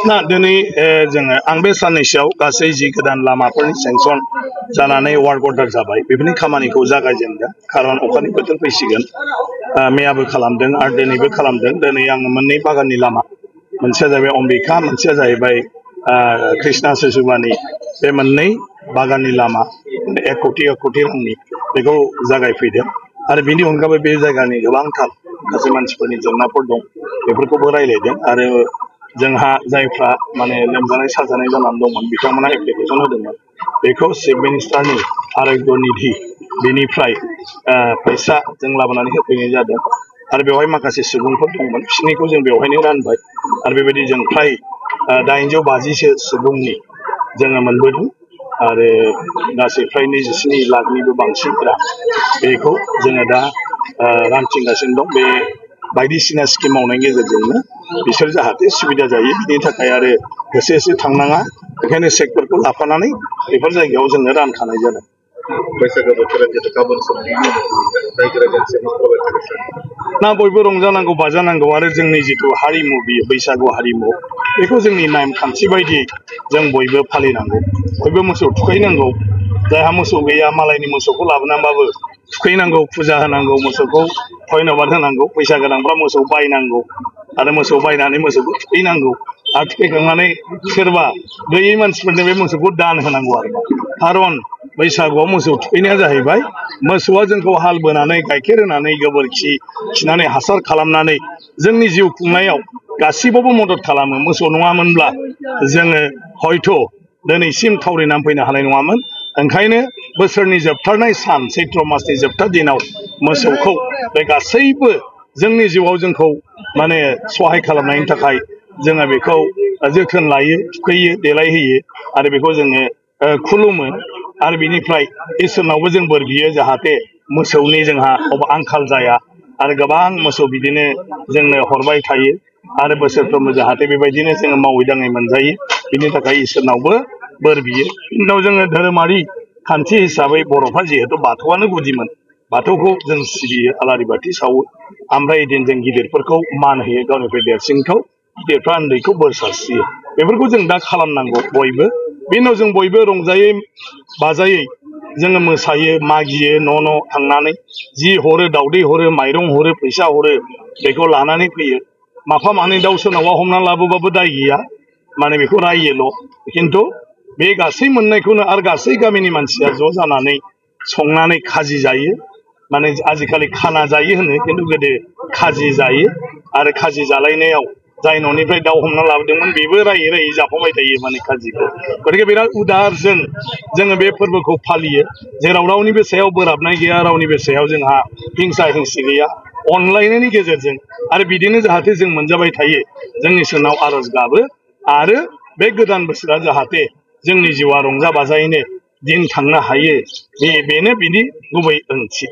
ना दिनै जोङो आं बे साननैसोआव गासै जि गोदान लामाफोरनि सेंसन जानानै वार्क अर्डार जाबाय बेफोरनि खामानिखौ जागायजेनदों खारन अखानि बोथोर फैसिगोन मैयाबो खालामदों आरो दिनैबो खालामदों दिनै आङो मोननै बागाननि लामा मोनसेया जाहैबाय अम्बिका मोनसेया जाहैबाय कृष्णा सिसुबानि बे मोननै बागाननि लामा 1 कोटी रांनि बेखौ जागायफैदों आरो बेनि अनगायैबो बे जायगानि गोबांथार गासै मानसिफोरनि जेंनाफोर दं बेफोरखौबो रायलायदों आरो जोंहा जायफ्रा माने लोमजानाय साजानाय जानानै दंमोन बिथांमोना एप्लिकेसन होदोंमोन बेखौ चिफ मिनिस्टारनि आरोग्य निधि बेनिफ्राय फैसा जों लाबोनानै होफैनाय जादों आरो बेवहाय माखासे सुबुंफोर दंमोन बिसोरनिखौ जों बेवहायनो रानबाय आरो बेबायदि जों फ्राय 850 सुबुंनि जोङो मोनबोदों आरो गासै फ्राय 27 लाखनिबो बांसिनफोरा बेखौ जोङो दा रानथिंगासिनो दं बे बायदिसिना स्किम मावनायनि गेजेरजोंनो बिसोर जाहाथे सुबिदा जायो बिनि थाखाय आरो होसो थांनाङा बेखायनो सेक्टरखौ लाफानानै बेफोर जायगायाव जोङो रानखानाय जादों बैसागो बोथोरा जितु गाबोन समनि रायजो राजानिसिम ना बयबो रंजानांगौ बाजानांगौ आरो जोंनि जितु हारिमु बियो बैसागु हारिमु बेखौ जोंनि नेमखान्थि बायदियै जों बयबो फालिनांगौ बयबो मोसौ थुखैनांगौ जायहा मोसौ गैया मालायनि मोसौखौ लाबोनानैबाबो थुखैनांगौ फुजा होनांगौ मोसौखौ धन्यबाद होनांगौ फैसा गोनांफ्रा मोसौ बायनांगौ आरो मोसौ बायनानै मोसौखौ थुखैनांगौ आरो थुखैखांनानै सोरबा गैयै मानसिफोरनो बे मोसौखौ दान होनांगौ आरो खारन बैसागुआव मोसौ थुखैनाया जाहैबाय मोसौआ जोंखौ हाल बोनानै गाइखेर होनानै गोबोरखि खिनानै हासार खालामनानै जोंनि जिउ खुंनायाव गासिबावबो मदद खालामो मोसौ नङामोनब्ला जोङो हयथ' दिनैसिम थावरिनानै फैनो हानाय नङामोन ओंखायनो बोसोरनि जोबथारनाय सान चैत्र मासनि जोबथा दिनाव मोसौखौ बे गासैबो जोंनि जिउआव जोंखौ माने सहाय खालामनायनि थाखाय जोङो बेखौ जोथोन लायो थुखैयो देलायहोयो आरो बेखौ जोङो खुलुमो आरो बिनिफ्राय इसोरनावबो जों बोर बियो जाहाथे मोसौनि जोंहा आंखाल जाया आरो गोबां मोसौ बिदिनो जोंनो हरबाय थायो आरो बोसोरफ्रोमबो जाहाथे बेबायदिनो जोङो मावै दाङै मोनजायो बिनि थाखाय इसोरनावबो बोर बियो उनाव जोङो धोरोमारि खान्थि हिसाबै बर'फ्रा जिहेतु बाथौआनो गुदिमोन बाथौखौ जों सिबियो आलारि बाथि सावो ओमफ्राय एदिन जों गिदिरफोरखौ मान होयो गावनिफ्राय देरसिनखौ गिदिरफ्रा उन्दैखौ बोर सारस्रियो बेफोरखौ जों दा खालामनांगौ बयबो बेनि उनाव जों बयबो रंजायै बाजायै जोङो मोसायो मागियो न' थांनानै जि हरो दावदै हरो माइरं हरो फैसा हरो बेखौ लानानै फैयो माफा मानै दाउ सोरनावबा हमनानै लाबोबाबो दाय गैया माने बेखौ रायोल' खिन्थु बे गासै मोननायखौनो आरो गासै गामिनि मानसिया ज' जानानै संनानै खाजि जायो माने आजिखालि खाना जायो होनो खिन्थु गोदो खाजि जायो आरो खाजि जालायनायाव जाय न'निफ्राय दाउ हमना लाबोदोंमोन बेबो रायै रायै जाफाबाय थायो माने खाजिखौ गतिके बिराद उदारजों जोङो बे फोरबोखौ फालियो जेराव रावनिबो सायाव बोराबनाय गैया रावनिबो सायाव जोंहा हिंसा हिंसि गैया अनलायनायनि गेजेरजों आरो बिदिनो जाहाथे जों मोनजाबाय थायो जों इसोरनाव आरज गाबो आरो बे गोदान बोसोरा जाहाथे जोंनि जिउआ रंजा बाजायैनो दिन थांनो हायो बेनो बिनि गुबै ओंथि